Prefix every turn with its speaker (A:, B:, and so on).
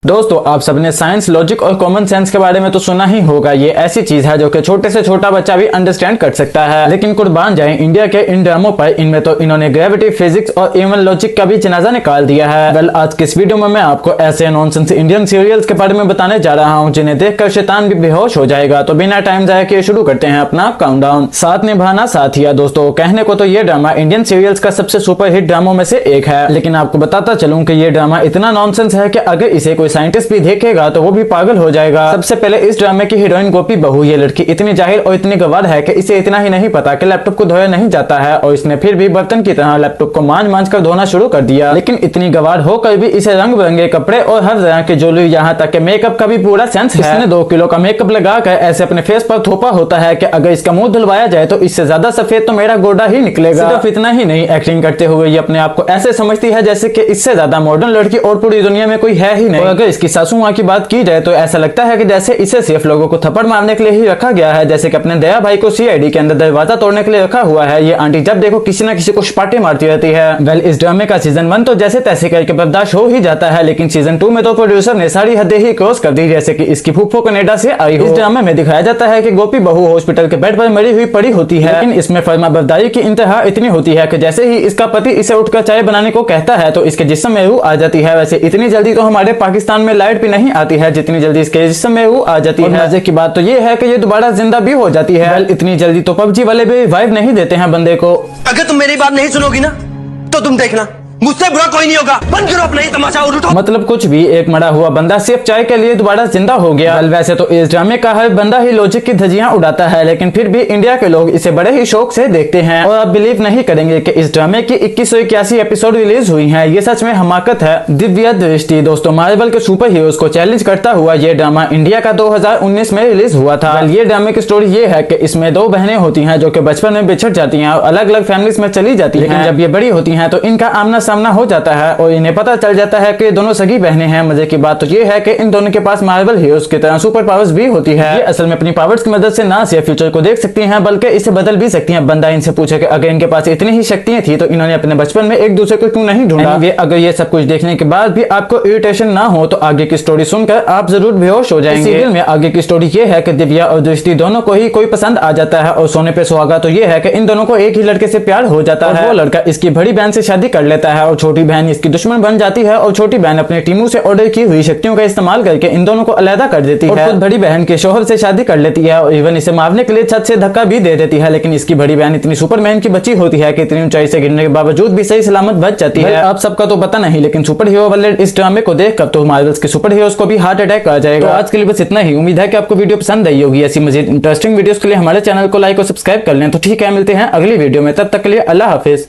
A: दोस्तों, आप सबने साइंस, लॉजिक और कॉमन सेंस के बारे में तो सुना ही होगा। ये ऐसी चीज है जो कि छोटे से छोटा बच्चा भी अंडरस्टैंड कर सकता है। लेकिन कुर्बान जाएं इंडिया के इन ड्रामों पर, इनमें तो इन्होंने ग्रेविटी, फिजिक्स और इवन लॉजिक का भी जनाजा निकाल दिया है। वेल, आज की इस वीडियो में मैं आपको ऐसे नॉनसेंस इंडियन सीरियल्स के बारे में बताने जा रहा हूँ जिन्हें देखकर शैतान भी बेहोश हो जाएगा। तो बिना टाइम जाए किए शुरू करते हैं अपना काउंटडाउन। साथ निभाना साथिया। दोस्तों, कहने को तो ये ड्रामा इंडियन सीरियल्स का सबसे सुपरहिट ड्रामों में से एक है, लेकिन आपको बताता चलूं कि ये ड्रामा इतना नॉनसेंस है कि अगर इसे कोई साइंटिस्ट भी देखेगा तो वो भी पागल हो जाएगा। सबसे पहले इस ड्रामे की हीरोइन गोपी बहू, ये लड़की इतनी जाहिल और इतनी गवार है कि इसे इतना ही नहीं पता कि लैपटॉप को धोया नहीं जाता है, और इसने फिर भी बर्तन की तरह लैपटॉप को मांझ कर धोना शुरू कर दिया। लेकिन इतनी गवार होकर भी इसे रंग बिरंगे कपड़े और हर तरह के ज्वेलरी, यहाँ तक के मेकअप का भी पूरा सेंस है। इसने 2 किलो का मेकअप लगाकर ऐसे अपने फेस पर थोपा होता है कि अगर इसका मुंह धुलवाया जाए तो इससे ज्यादा सफेद तो मेरा गोडा ही निकलेगा। सिर्फ इतना ही नहीं, एक्टिंग करते हुए ये अपने आप को ऐसे समझती है जैसे कि इससे ज्यादा मॉडर्न लड़की और पूरी दुनिया में कोई है ही नहीं। और अगर इसकी सासू माँ की बात की जाए तो ऐसा लगता है कि जैसे इसे सिर्फ लोगों को थप्पड़ मारने के लिए ही रखा गया है, जैसे कि अपने दया भाई को सीआईडी के अंदर दरवाजा तोड़ने के लिए रखा हुआ है। ये आंटी जब देखो किसी न किसी को सपाटे मारती रहती है। वेल, इस ड्रामे का सीजन 1 तो जैसे तैसे करके बर्दाश्त हो ही जाता है, लेकिन सीजन 2 में तो प्रोड्यूसर ने सारी हदें ही क्रॉस कर दी, जैसे कि इसकी फूफो कनाडा से आई हो। इस ड्रामे में दिखाया जाता है कि गोपी बहू हॉस्पिटल के बेड पर मरी हुई पड़ी होती है, लेकिन इसमें फर्माबरदारी की इंतहा इतनी होती है कि जैसे ही इसका पति इसे उठकर चाय बनाने को कहता है तो इसके जिस्म में रूह आ जाती है। वैसे इतनी जल्दी तो हमारे पाकिस्तान में लाइट भी नहीं आती है जितनी जल्दी इसके जिस्म में रूह आ जाती है। मजे की बात तो ये है कि ये दोबारा जिंदा भी हो जाती है। इतनी जल्दी तो पबजी वाले भी रिवाइव नहीं देते हैं बंदे को।
B: अगर तुम मेरी बात नहीं सुनोगी ना तो तुम देखना मुझसे बुरा कोई नहीं होगा। बंद करो अपना ही तमाशा और उठो।
A: मतलब कुछ भी, एक मरा हुआ बंदा सिर्फ चाय के लिए दोबारा जिंदा हो गया। वैसे तो इस ड्रामे का हर बंदा ही लॉजिक की धज्जियां उड़ाता है, लेकिन फिर भी इंडिया के लोग इसे बड़े ही शौक से देखते हैं। और आप बिलीव नहीं करेंगे कि इस ड्रामे की 2181 एपिसोड रिलीज हुई है। ये सच में हमाकत है। दिव्या दृष्टि। दोस्तों, मार्वल के सुपर हीरोज को चैलेंज करता हुआ ये ड्रामा इंडिया का 2019 में रिलीज हुआ था। ये ड्रामे की स्टोरी ये है कि इसमें 2 बहनें होती हैं जो कि बचपन में बिछड़ जाती हैं और अलग अलग फैमिलीज में चली जाती हैं। लेकिन जब ये बड़ी होती हैं तो इनका आमना सामना हो जाता है और इन्हें पता चल जाता है कि दोनों सगी बहनें हैं। मजे की बात तो ये है कि इन दोनों के पास मार्वल हीरोज की तरह सुपर पावर्स भी होती है। ये असल में अपनी पावर्स की मदद से ना सिर्फ फ्यूचर को देख सकती हैं बल्कि इसे बदल भी सकती हैं। बंदा इनसे पूछे कि अगर इनके पास इतनी ही शक्तियां थी तो इन्होंने अपने बचपन में एक दूसरे को क्यों नहीं ढूंढा। अगर ये सब कुछ देखने के बाद भी आपको इरिटेशन ना हो तो आगे की स्टोरी सुनकर आप जरूर बेहोश हो जाएंगे। सीरियल में आगे की स्टोरी ये है कि दिव्या और दृष्टि दोनों को ही कोई पसंद आ जाता है, और सोने पे सुहागा तो ये है कि इन दोनों को एक ही लड़के से प्यार हो जाता है। वो लड़का इसकी बड़ी बहन से शादी कर लेता है और छोटी बहन इसकी दुश्मन बन जाती है, और छोटी बहन अपने टीमू से ऑर्डर की हुई शक्तियों का इस्तेमाल करके इन दोनों को अलग कर देती है। खुद बड़ी बहन के शोहर से शादी कर लेती है और इवन इसे मारने के लिए छत से धक्का भी दे देती है, लेकिन इसकी बड़ी बहन इतनी सुपरमैन की बच्ची होती है कि इतनी ऊंचाई से गिरने के बावजूद भी सही सलामत बच जाती है। आप सबका तो पता नहीं, लेकिन सुपर हीरो वाले इस ड्रामे को देखकर तो मार्वल्स के सुपर हीरोज को भी हार्ट अटैक आ जाएगा। तो आज के लिए बस इतना ही। उम्मीद है कि आपको वीडियो पसंद आई होगी। ऐसी मजीद इंटरेस्टिंग वीडियोस के लिए हमारे चैनल को लाइक और सब्सक्राइब कर लें। तो ठीक है, मिलते हैं अगली वीडियो में। तब तक के लिए अल्लाह हाफिज।